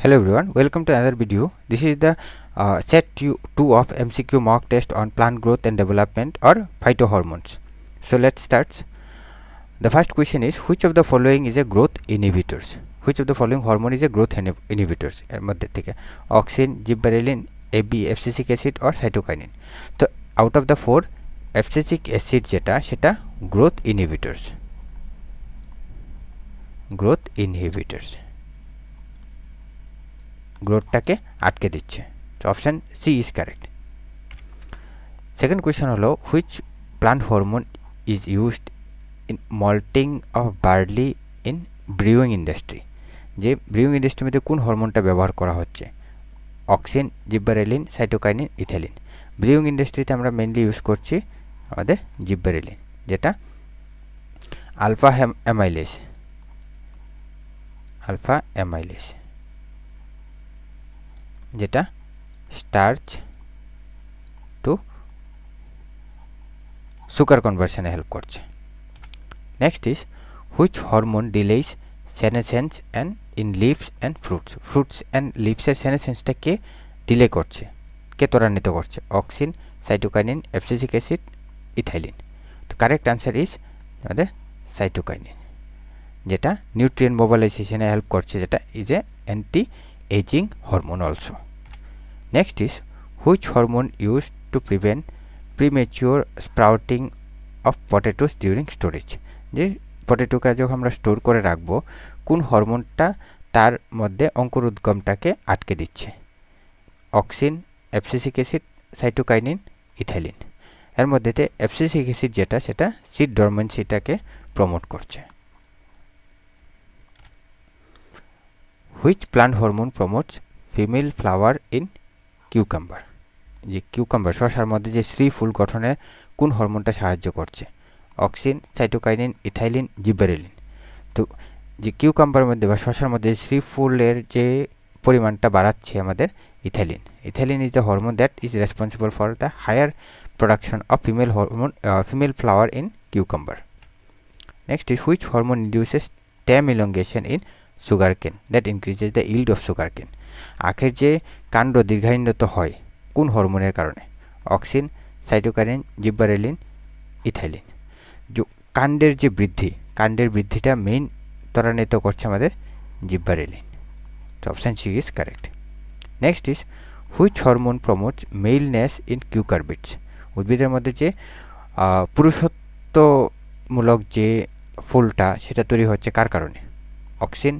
Hello everyone, welcome to another video. This is the set 2 of MCQ mock test on plant growth and development or phytohormones. So let's start. The first question is, which of the following is a growth inhibitors? Which of the following hormone is a growth inhibitors? এর মধ্যে থেকে auxin, জিব্বারেলিন, AB, abscisic acid or cytokinin. So out of the four, abscisic acid যেটা সেটা growth inhibitors. Growth inhibitors. গ্রোথটাকে আটকে দিচ্ছে। So option C is correct. Second question হলো, which plant hormone is used in malting of barley in brewing industry? যে brewing ইন্ডাস্ট্রির মধ্যে কোন হরমোনটা ব্যবহার করা হচ্ছে? Auxin, gibberellin, cytokinin, ethylene. Brewing ইন্ডাস্ট্রিতে আমরা মেইনলি ইউজ করছি আমাদের জিব্বারেলিন, যেটা আলফা অ্যামাইলেজ, যেটা স্টার্চ টু সুগার কনভার্সনে হেল্প করছে। Next is, which hormone delays senescence and in leaves and fruits and লিভসের সেনেসেন্সটাকে ডিলে করছে, কে ত্বরান্বিত করছে? Auxin, cytokinin, abscisic acid, ethylene. তো কারেক্ট আনসার ইজ আমাদের সাইটোকাইনিন, যেটা নিউট্রিয়েন্ট মোবিলাইজেশনে হেল্প করছে, যেটা is a anti aging hormone also. Next is, which hormone used to prevent premature sprouting of potatoes during storage? যে পটেটোকে যখন আমরা স্টোর করে রাখবো, কোন হরমোনটা তার মধ্যে অঙ্কুরোদ্গমটাকে আটকে দিচ্ছে? Auxin, abscisic acid, cytokinin, ethylene. এর মধ্যে অ্যাবসিসিক অ্যাসিড যেটা সেটা সিড ডরমেন্সিটাকে প্রমোট করছে। Which plant hormone promotes female flower in cucumber? যে কিউকাম্বার শসার মধ্যে যে শ্রী ফুল গঠনে কোন হরমোনটা সাহায্য করছে? Auxin, cytokinin, ethylene, gibberellin. তো যে কিউকাম্বার মধ্যে বা শসার মধ্যে শ্রী ফুলের যে পরিমাণটা বাড়াচ্ছে আমাদের ethylene. Ethylene is the hormone that is responsible for the higher production of female flower in cucumber. Next is, which hormone induces stem elongation in sugarcane that increases the yield of sugarcane? আখের যে কাণ্ড দীর্ঘায়িত হয় কোন হরমোনের কারণে? Auxin, cytokinin, gibberellin, ethylene. কাণ্ডের যে বৃদ্ধি, কাণ্ডের বৃদ্ধিটা মেইন ত্বরান্বিত করছে আমাদের জিব্বারেলিন। তো option C is correct. Next is, which hormone promotes maleness in cucurbits? উদ্ভিদের মধ্যে যে পুরুষত্বমূলক যে ফুলটা সেটা তৈরি হচ্ছে কার কারণে? Auxin,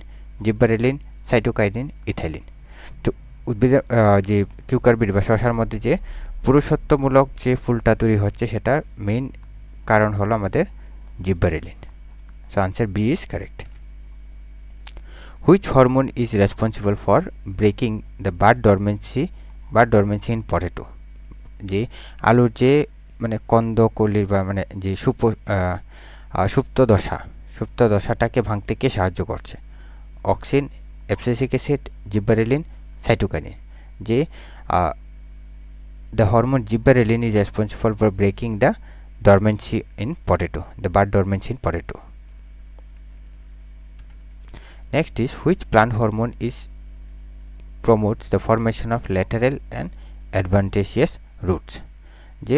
gibberellin, cytokinin, ethylene. তো উদ্ভিদের যে কিউকারবিট বা শসার মধ্যে যে পুরুষত্বমূলক যে ফুলটা তৈরি হচ্ছে সেটার মেইন কারণ হলো আমাদের gibberellin. So answer B is correct. Which hormone is responsible for breaking the bud dormancy in potato? যে আলুর যে মানে কন্দকলির বা মানে যে সুপ্ত দশাটাকে ভাঙতে কে সাহায্য করছে? Auxin, abscisic acid, gibberellin, cytokinin. যে the hormone gibberellin is responsible for breaking the dormancy in potato, the bud dormancy in potato. Next is, which plant hormone is promotes the formation of lateral and adventitious roots? যে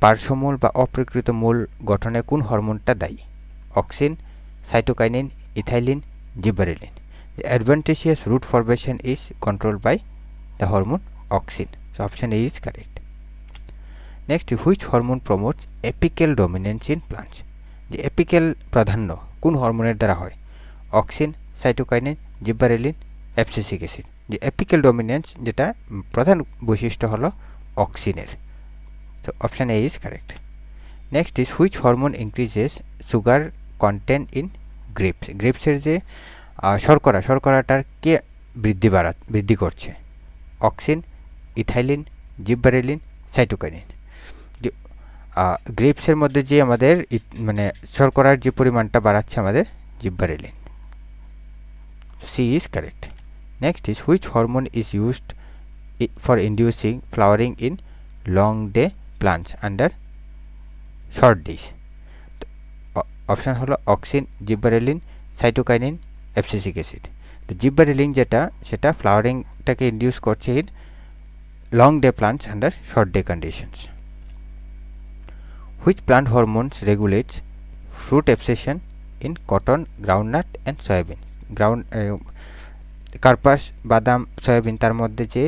পার্শ্বমূল বা অপ্রকৃত মূল গঠনে কোন হরমোনটা দায়ী? Auxin, cytokinin, ethylene, gibberellin. The adventitious root formation is controlled by the hormone auxin. So option A is correct. Next, which hormone promotes apical dominance in plants? The apical প্রাধান্য কোন হরমোনের দ্বারা হয়? Auxin, cytokinin, gibberellin, abscisic acid. যে apical dominance যেটা প্রধান বৈশিষ্ট্য হলো অক্সিনের। তো option A is correct. Next is, which hormone increases sugar content in grapes? গ্রেপসের যে শর্করাটার কে বৃদ্ধি করছে? Auxin, ethylene, gibberellin, cytokinin. গ্রেপসের মধ্যে যে আমাদের মানে শর্করার যে পরিমাণটা বাড়াচ্ছে আমাদের gibberellin. C is correct. Next is, which hormone is used for inducing flowering in long day plants under short days? Option হলো auxin, gibberellin, cytokinin, abscisic acid. তো জিব্বারেলিন যেটা সেটা ফ্লাওয়ারিংটাকে ইন্ডিউস করছে in long day plants under short day conditions. Which plant hormones regulates fruit abscission in cotton, groundnut and soybean. কার্পাস, বাদাম, soybean তার মধ্যে যে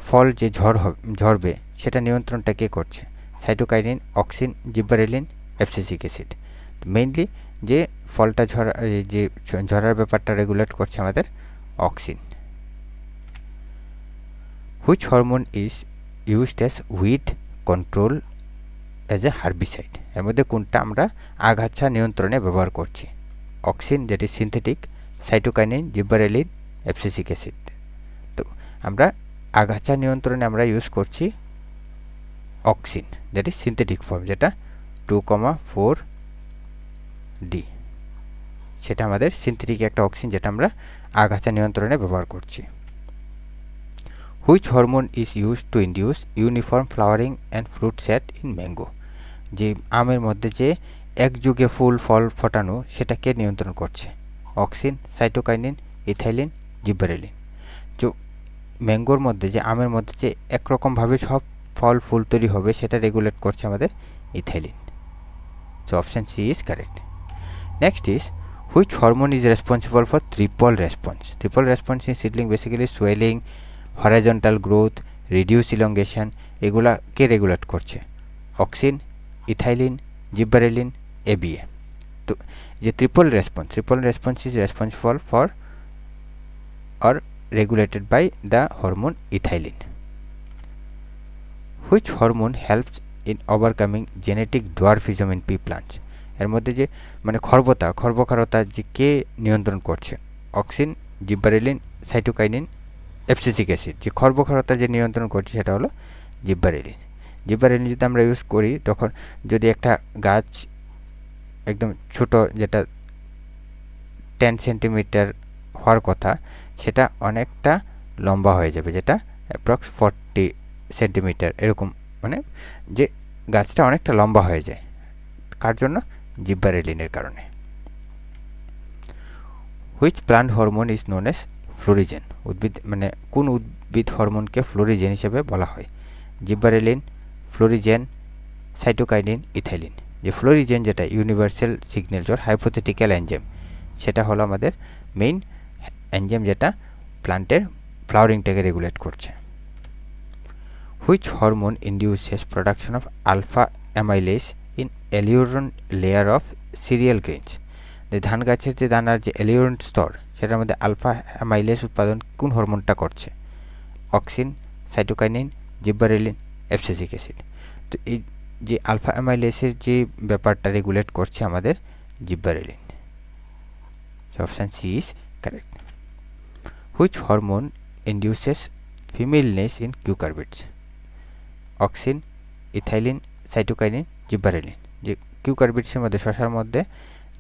ফল যে ঝরবে সেটা নিয়ন্ত্রণটা কে করছে? Cytokinin, auxin, gibberellin, abscisic acid. Mainly যে ফলটা যে ঝরার ব্যাপারটা রেগুলেট করছে আমাদের auxin. Which hormone is used as weed control as a herbicide. এর মধ্যে কোনটা আমরা আগাছা নিয়ন্ত্রণে ব্যবহার করছি? অক্সিন যেটি synthetic, cytokinin, gibberellin, abscisic acid. তো আমরা আগাছা নিয়ন্ত্রণে আমরা ইউজ করছি অক্সিন, যেটি সিনথেটিক ফর্ম, যেটা 2,4-D, সেটা আমাদের সিনথেটিক একটা অক্সিন যেটা আমরা আগাছা নিয়ন্ত্রণে ব্যবহার করছি। Which hormone is used to induce uniform flowering and fruit set in mango. যে আমের মধ্যে যে একযুগে ফুল ফল ফোটানো সেটাকে নিয়ন্ত্রণ করছে অক্সিন, সাইটোকাইনিন, ইথাইলিন, জিব্বারেলিন। তো ম্যাঙ্গোর মধ্যে যে আমের মধ্যে যে একরকমভাবে সব ফল ফুল তৈরি হবে সেটা রেগুলেট করছে আমাদের ethylene. So option C is correct. Next is which hormone is responsible for triple response. Triple response in seedling basically swelling, horizontal growth, reduce elongation, এগুলা কে রেগুলেট করছে? Auxin, ethylene, gibberellin, ABA. তো যে triple response is responsible for or regulated by the hormone ethylene. Which hormone helps in overcoming genetic dwarfism in pea plants? এর মধ্যে যে মানে খর্বকারতা যে কে নিয়ন্ত্রণ করছে? Auxin, gibberellin, cytokinin, abscisic acid. যে খর্বকারতা যে নিয়ন্ত্রণ করছে সেটা হলো জিব্বারেলিন। জিব্বারেলিন যদি আমরা ইউজ করি তখন যদি একটা গাছ একদম ছোট, যেটা 10 সেন্টিমিটার হওয়ার কথা, সেটা অনেকটা লম্বা হয়ে যাবে, যেটা অ্যাপ্রক্স 40 সেন্টিমিটার এরকম, মানে যে গাছটা অনেকটা লম্বা হয়ে যায়। কার জন্য? জিব্বারেলিনের কারণে। Which plant hormone is known as florigen. উদ্ভিদ মানে কোন উদ্ভিদ হরমোনকে ফ্লোরিজেন হিসেবে বলা হয়? Gibberellin, florigen, cytokinin, ethylene. যে ফ্লোরিজেন যেটা ইউনিভার্সাল সিগন্যাচার হাইপোথেটিক্যাল এনজাইম, সেটা হলো আমাদের মেইন এনজাইম যেটা প্লান্টের ফ্লাওয়ারিংটাকে রেগুলেট করছে। Which hormone induces production of alpha amylase in aleurone layer of cereal grains. যে ধান গাছের যে দানার যে এলিউরন স্তর, সেটার মধ্যে আলফা অ্যামাইলেজ উৎপাদন কোন হরমোনটা করছে? Auxin, cytokinin, gibberellin, abscisic acid. তো এই যে আলফা অ্যামাইলেজের যে ব্যাপারটা রেগুলেট করছে আমাদের gibberellin. Option C is correct. Which hormone induces femaleness in cucurbits? Auxin, ethylene, cytokinin, gibberellin. যে কিউকারবিটসের মধ্যে, শসার মধ্যে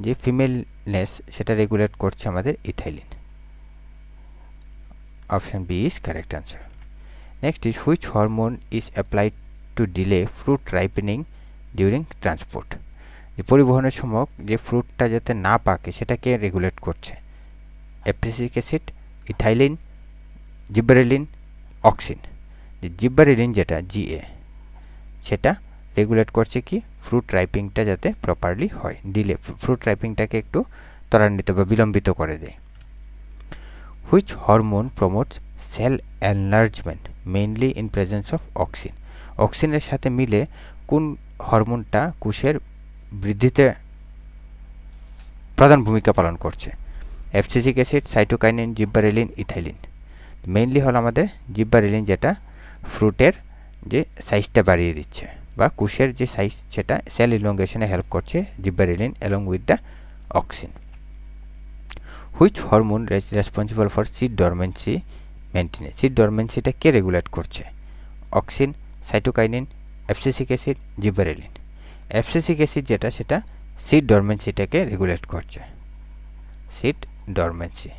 যে ফিমেলনেস সেটা রেগুলেট করছে আমাদের ethylene. Option B is correct answer. Next is which hormone is applied to delay fruit ripening during transport. যে পরিবহনের সময় যে ফ্রুটটা যাতে না পাকে সেটাকে রেগুলেট করছে? Abscisic acid, ethylene, gibberellin, auxin. যে জিব্বারেলিন যেটা জিএ, সেটা রেগুলেট করছে কি? ফ্রুট রাইপিংটা যাতে প্রপারলি হয়, ডিলে ফ্রুট রাইপিংটাকে একটু ত্বরান্বিত বা বিলম্বিত করে দেয়। Which hormone promotes cell enlargement mainly in presence of auxin. অক্সিনের সাথে মিলে কোন হরমোনটা কোষের বৃদ্ধিতে প্রধান ভূমিকা পালন করছে? Abscisic acid, cytokinin, gibberellin, ethylene. Mainly হলো আমাদের জিব্বারেলিন, যেটা ফ্রুটের যে সাইজটা বাড়িয়ে দিচ্ছে বা কোষের যে সাইজ সেটা সেল ইলংগেশনে হেল্প করছে gibberellin along with the auxin. Which hormone responsible for seed dormancy maintenance. Seed ডরমেন্সিটা কে রেগুলেট করছে? Auxin, cytokinin, abscisic acid, gibberellin. Abscisic acid যেটা সেটা সিড ডরমেন্সিটাকে রেগুলেট করছে। Seed dormancy.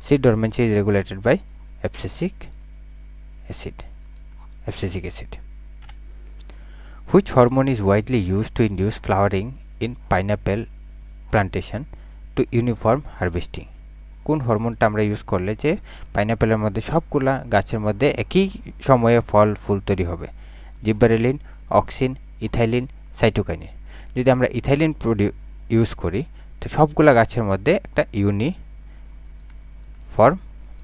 Seed dormancy is regulated by abscisic acid. Which hormone is widely used to induce flowering in pineapple plantation to uniform harvesting. কোন হরমোনটা আমরা use করলে যে পাইনাপেলের মধ্যে সবগুলা গাছের মধ্যে একই সময়ে ফল ফুল তৈরি হবে? জিব্বারেলিন, অক্সিন, ইথাইলিন, সাইটোকাইনিন। যদি আমরা ইথাইলিন ইউজ করি তো সবগুলা গাছের মধ্যে একটা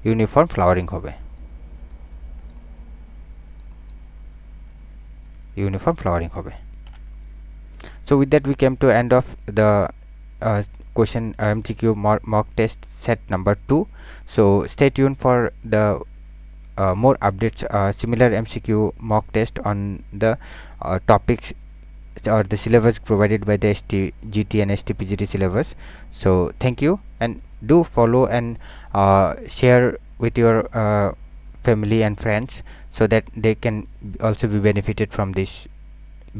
ইউনিফর্ম ফ্লাওয়ারিং হবে। So with that we came to end of the question MCQ mock test set number 2. So stay tuned for the more updates, similar MCQ mock test on the topics or the syllabus provided by the STGT and STPGT syllabus. So thank you, and do follow and share with your family and friends so that they can also be benefited from this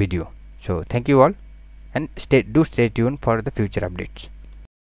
video. So thank you all, and stay tuned for the future updates.